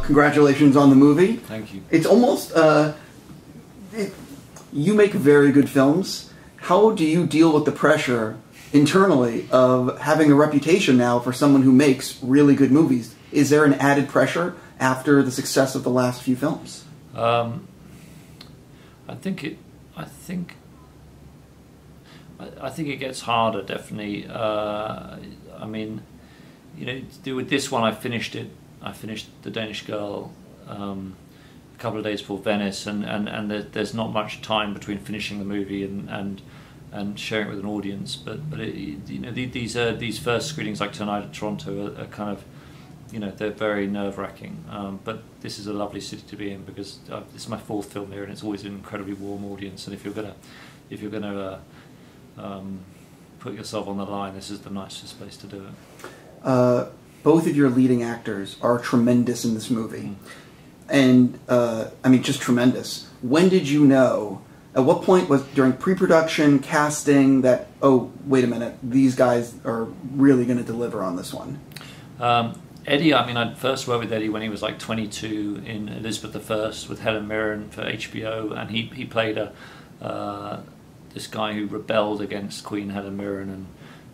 Congratulations on the movie. Thank you. It's almost, you make very good films. How do you deal with the pressure internally of having a reputation now for someone who makes really good movies? Is there an added pressure after the success of the last few films? I think it gets harder, definitely. I mean, you know, to do with this one, I finished it. I finished The Danish Girl a couple of days before Venice, and there's not much time between finishing the movie and sharing it with an audience. But you know, these first screenings like tonight at Toronto are kind of, you know, they're very nerve-wracking. But this is a lovely city to be in because this is my fourth film here, and it's always an incredibly warm audience. And if you're gonna put yourself on the line, this is the nicest place to do it. Both of your leading actors are tremendous in this movie. And, I mean, just tremendous. When did you know, at what point was during pre-production, casting, that, oh, wait a minute, these guys are really going to deliver on this one? Eddie, I mean, I first worked with Eddie when he was like 22 in Elizabeth I with Helen Mirren for HBO, and he played this guy who rebelled against Queen Helen Mirren and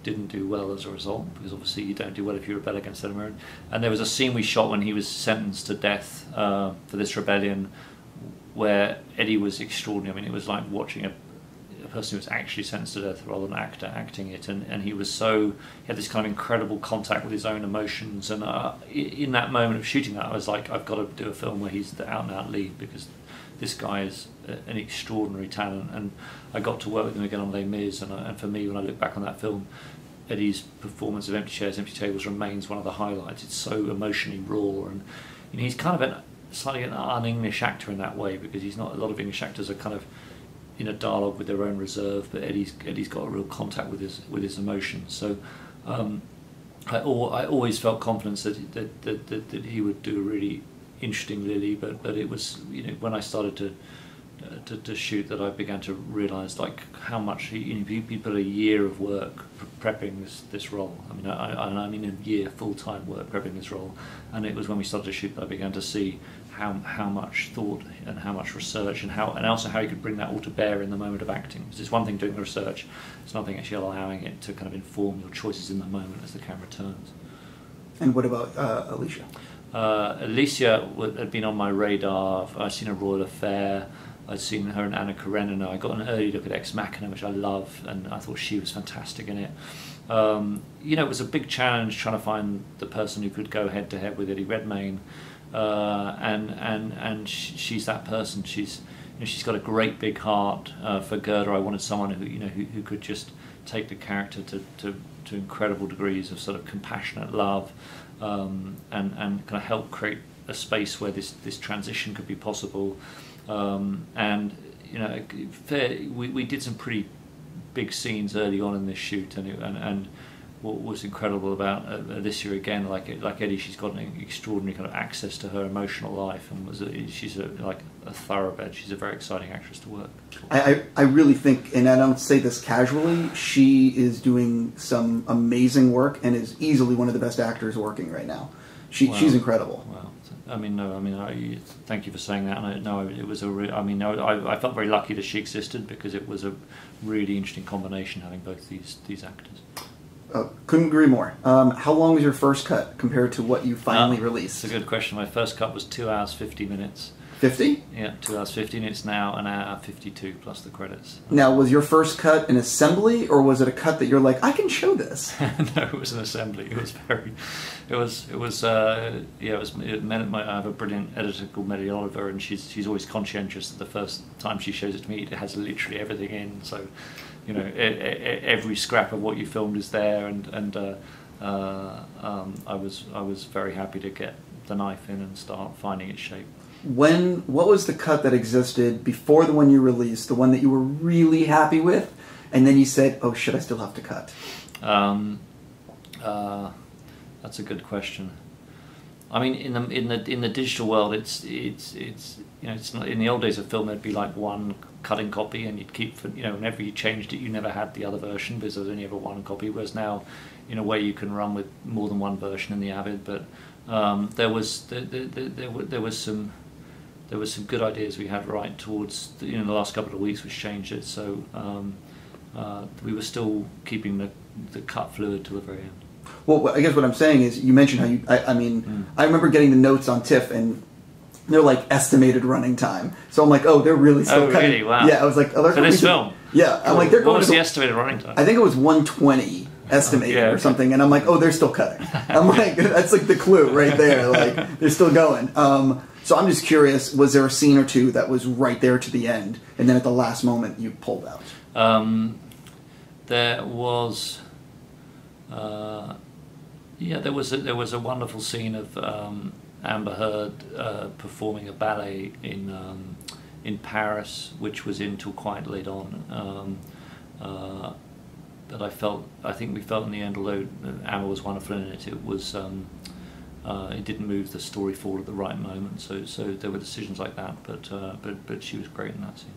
didn't do well as a result, because obviously you don't do well if you rebel against Helen Mirren. And there was a scene we shot when he was sentenced to death for this rebellion, where Eddie was extraordinary. I mean, it was like watching a person who was actually sentenced to death rather than an actor acting it, and he had this kind of incredible contact with his own emotions, and in that moment of shooting that, I was like, I've got to do a film where he's the out-and-out lead, because this guy is an extraordinary talent. And I got to work with him again on Les Mis, and for me, when I look back on that film, Eddie's performance of Empty Chairs, Empty Tables remains one of the highlights. It's so emotionally raw, and you know, he's kind of slightly an un-English actor in that way, because he's not. A lot of English actors are kind of in a dialogue with their own reserve, but Eddie's got a real contact with his emotions. So I always felt confidence that he would do a really interesting Lily, but it was, you know, when I started to shoot that I began to realise like how much he put a year of work prepping this role. I mean, I mean a year full-time work prepping this role, and it was when we started to shoot that I began to see how much thought and how much research and also how you could bring that all to bear in the moment of acting. Because it's one thing doing the research, it's another thing actually allowing it to kind of inform your choices in the moment as the camera turns. And what about Alicia? Alicia had been on my radar. I'd seen her Royal Affair. I'd seen her in Anna Karenina. I got an early look at Ex Machina, which I love, and I thought she was fantastic in it. You know, it was a big challenge trying to find the person who could go head to head with Eddie Redmayne, and she's that person. She's got a great big heart. For Greta, I wanted someone who could just take the character to incredible degrees of sort of compassionate love, and kind of help create a space where this transition could be possible. And you know, we did some pretty big scenes early on in this shoot, and what was incredible about this year again, like Eddie, she's got an extraordinary kind of access to her emotional life, and she's like a thoroughbred. She's a very exciting actress to work with. I really think, and I don't say this casually, she is doing some amazing work and is easily one of the best actors working right now. She's incredible. Wow. I mean, no. I mean, thank you for saying that. And it was I felt very lucky that she existed, because it was a really interesting combination having both these actors. Couldn't agree more. How long was your first cut compared to what you finally released? It's a good question. My first cut was 2 hours 50 minutes. 50? Yeah, 2 hours 50. It's now an hour 52 plus the credits. Now, was your first cut an assembly, or was it a cut that you're like, I can show this? No, it was an assembly. It was I have a brilliant editor called Mary Oliver, and she's always conscientious that the first time she shows it to me, it has literally everything in. So, you know, every scrap of what you filmed is there, and I was very happy to get the knife in and start finding its shape. What was the cut that existed before the one you released, the one that you were really happy with, and then you said, "Oh shit, I still have to cut"? That's a good question. I mean, in the digital world, it's you know, it's not, in the old days of film, there'd be like one cutting copy, and you'd keep, whenever you changed it, you never had the other version because there was only ever one copy. Whereas now, in a way, you can run with more than one version in the Avid. But there was some good ideas we had right towards the last couple of weeks, which changed it. So we were still keeping the cut fluid till the very end. Well, I guess what I'm saying is, you mentioned how you. I remember getting the notes on TIFF, and they're like estimated running time. So I'm like, oh, they're really still cutting. Really? Wow. Yeah, I was like, oh, they're for this film. Yeah, I'm like, they're going. What was the estimated running time? I think it was 120 estimated or something, and I'm like, oh, they're still cutting. I'm like, that's like the clue right there. Like, they're still going. So I'm just curious, was there a scene or two that was right there to the end, and then at the last moment you pulled out? There was. There was a wonderful scene of Amber Heard performing a ballet in Paris, which was in till quite late on. That I think we felt in the end, although Amber was wonderful in it, it was it didn't move the story forward at the right moment. So there were decisions like that, but she was great in that scene.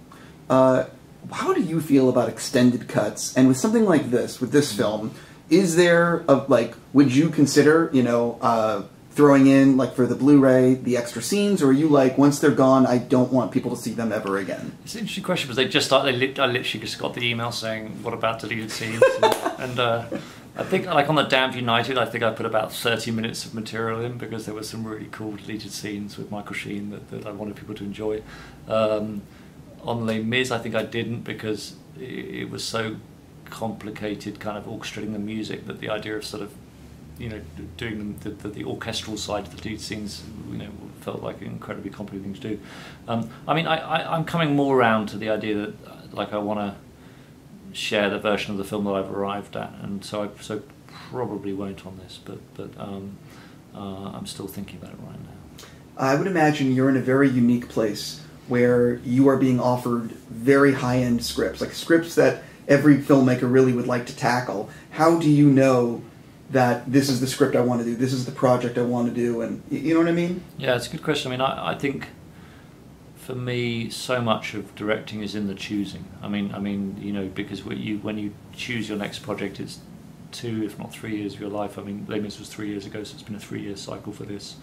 How do you feel about extended cuts? And with something like this, with this film, is there would you consider throwing in, like, for the Blu-ray, the extra scenes, or are you like, once they're gone, I don't want people to see them ever again? It's an interesting question, because I literally just got the email saying, what about deleted scenes? and I think, like, on the Damned United, I think I put about 30 minutes of material in, because there were some really cool deleted scenes with Michael Sheen that I wanted people to enjoy. On Les Mis, I think I didn't, because it was so complicated, kind of orchestrating the music, that the idea of sort of doing the orchestral side of the deleted scenes, felt like an incredibly complicated thing to do. I'm coming more around to the idea that, like, I want to share the version of the film that I've arrived at, and so probably won't on this, but I'm still thinking about it right now. I would imagine you're in a very unique place where you are being offered very high-end scripts, like scripts that every filmmaker really would like to tackle. How do you know that this is the script I want to do, this is the project I want to do, and you know what I mean? Yeah, it's a good question. I think for me, so much of directing is in the choosing. Because when you choose your next project, it's 2, if not 3 years of your life. Les Mis was 3 years ago, so it's been a 3-year cycle for this.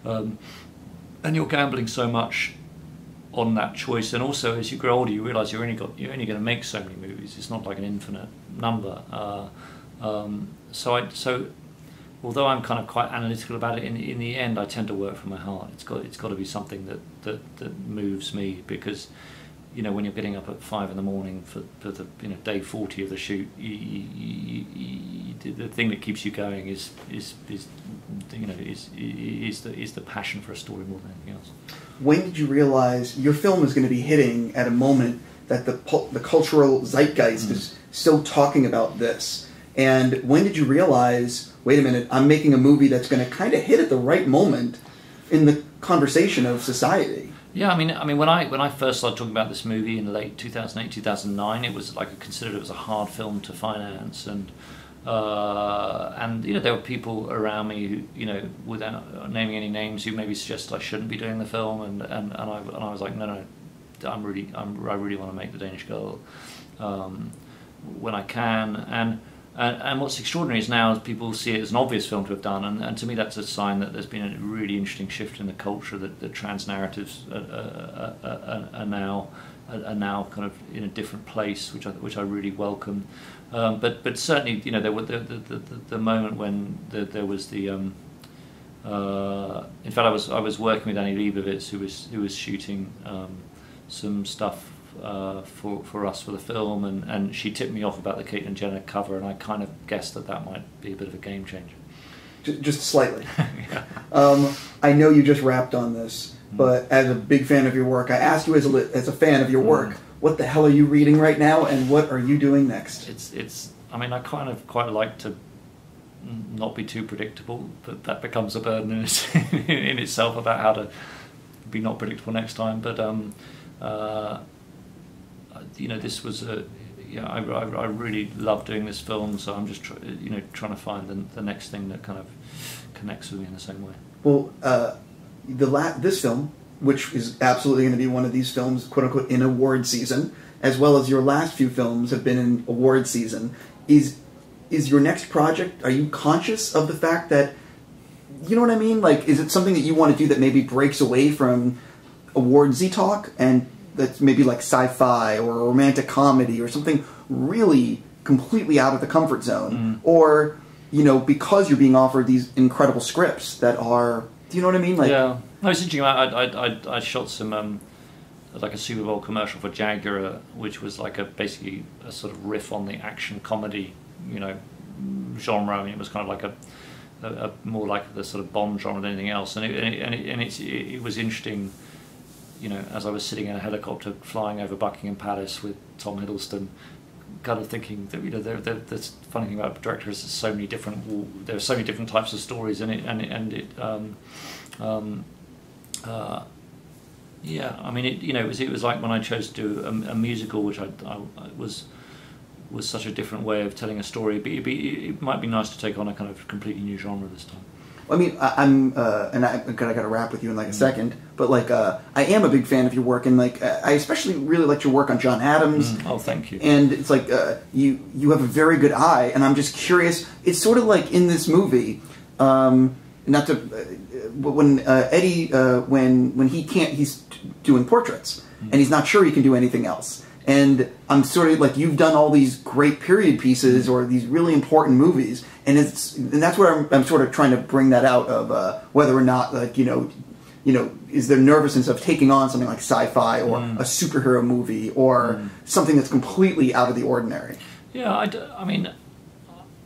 And you're gambling so much on that choice, and also as you grow older, you realise you're only going to make so many movies. It's not like an infinite number. So although I'm kind of quite analytical about it, in the end, I tend to work from my heart. It's got to be something that moves me, because when you're getting up at 5 a.m. for the day 40 of the shoot, the thing that keeps you going is the passion for a story more than anything else. When did you realize your film is going to be hitting at a moment that the cultural zeitgeist is still talking about this? And when did you realize, wait a minute, I'm making a movie that's going to kind of hit at the right moment in the conversation of society? Yeah, when I first started talking about this movie in late 2008, 2009, it was like I considered it was a hard film to finance, and there were people around me who, without naming any names, who maybe suggested I shouldn't be doing the film, and I was like, no, I really want to make The Danish Girl when I can, and what's extraordinary is now people see it as an obvious film to have done, and to me that's a sign that there's been a really interesting shift in the culture, that the trans narratives are now kind of in a different place, which I really welcome. But certainly, there were the moment when there was the. In fact, I was working with Einer Wegener, who was shooting some stuff for us for the film, and she tipped me off about the Caitlyn Jenner cover, and I kind of guessed that might be a bit of a game changer. Just slightly. Yeah. I know you just wrapped on this, but as a big fan of your work, I asked you as a fan of your work, what the hell are you reading right now, and what are you doing next? I kind of quite like to not be too predictable, but that becomes a burden in itself about how to be not predictable next time. But this was I really love doing this film, so I'm just trying to find the next thing that kind of connects with me in the same way. Well, this film which is absolutely going to be one of these films, quote unquote, in award season, as well as your last few films have been in award season. Is your next project, are you conscious of the fact that, you know what I mean? Like, is it something that you want to do that maybe breaks away from awardsy talk, and that's maybe like sci-fi or a romantic comedy or something really completely out of the comfort zone? Or, you know, because you're being offered these incredible scripts that are, do you know what I mean? Like, yeah, no, it's interesting. I shot some like a Super Bowl commercial for Jaguar, which was like basically a sort of riff on the action comedy, you know, genre. I mean, it was kind of like a more like the sort of Bond genre than anything else, and it was interesting. You know, as I was sitting in a helicopter flying over Buckingham Palace with Tom Hiddleston, kind of thinking that, you know, the funny thing about a director is there are so many different types of stories, yeah, I mean, it was like when I chose to do a musical, which I was such a different way of telling a story. It might be nice to take on a kind of completely new genre this time. I mean, I got to wrap with you in like a second, but like I am a big fan of your work, and like I especially really liked your work on John Adams. Oh, thank you. And it's like you have a very good eye, and I'm just curious. It's sort of like in this movie, not to, but when Eddie when he can't, he's doing portraits, and he's not sure he can do anything else. And I'm sort of like, you've done all these great period pieces or these really important movies, and that's what I'm sort of trying to bring that out of whether or not, like, you know, is there nervousness of taking on something like sci-fi or a superhero movie or something that's completely out of the ordinary. Yeah, I mean,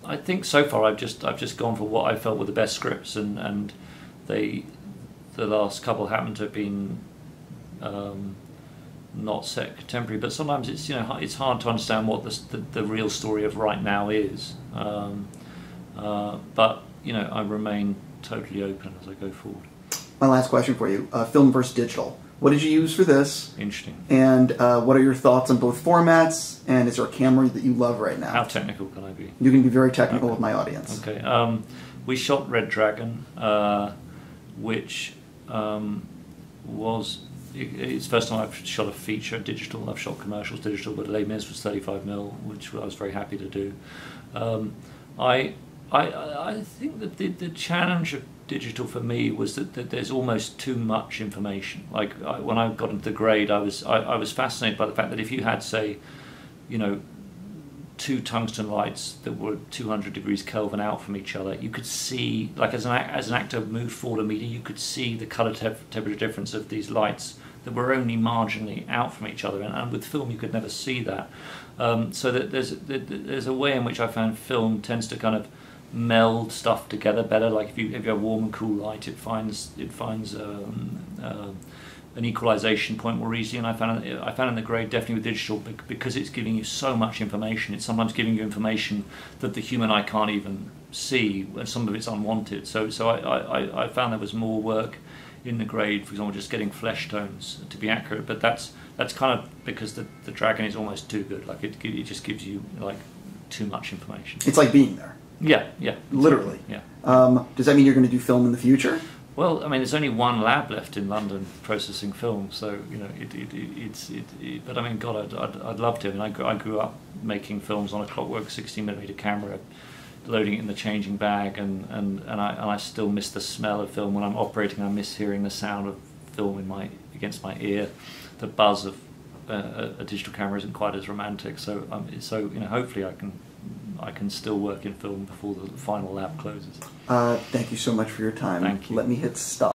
I think so far I've just gone for what I felt were the best scripts, and the last couple happen to have been not set contemporary, but sometimes it's, you know, it's hard to understand what the real story of right now is. But, you know, I remain totally open as I go forward. My last question for you: film versus digital. What did you use for this? Interesting. And what are your thoughts on both formats? And is there a camera that you love right now? How technical can I be? You can be very technical with my audience. Okay. We shot Red Dragon, which was. It's the first time I've shot a feature digital. I've shot commercials digital, but Les Mis was 35mm, which I was very happy to do. I think that the challenge of digital for me was that there's almost too much information. Like when I got into the grade, I was fascinated by the fact that if you had, say, you know, two tungsten lights that were 200 degrees Kelvin out from each other, you could see, like as an actor moved forward a meter, you could see the colour temperature difference of these lights that were only marginally out from each other, and with film you could never see that. So that there's a way in which I found film tends to kind of meld stuff together better. Like if you have warm and cool light, it finds an equalization point more easily, and I found in the grade, definitely with digital, because it's giving you so much information. It's sometimes giving you information that the human eye can't even see, and some of it's unwanted. So I found there was more work in the grade, for example, just getting flesh tones to be accurate. But that's kind of because the Dragon is almost too good. Like it just gives you like too much information. It's like being there. Yeah. Literally. Yeah. Does that mean you're going to do film in the future? Well, I mean, there's only one lab left in London processing film, so you know, but I mean, God, I'd love to. I mean, I grew up making films on a Clockwork 16mm camera, loading it in the changing bag, and I still miss the smell of film when I'm operating. I miss hearing the sound of film against my ear. The buzz of a digital camera isn't quite as romantic. So you know, hopefully I can still work in film before the final lab closes. Thank you so much for your time. Thank you. Let me hit stop.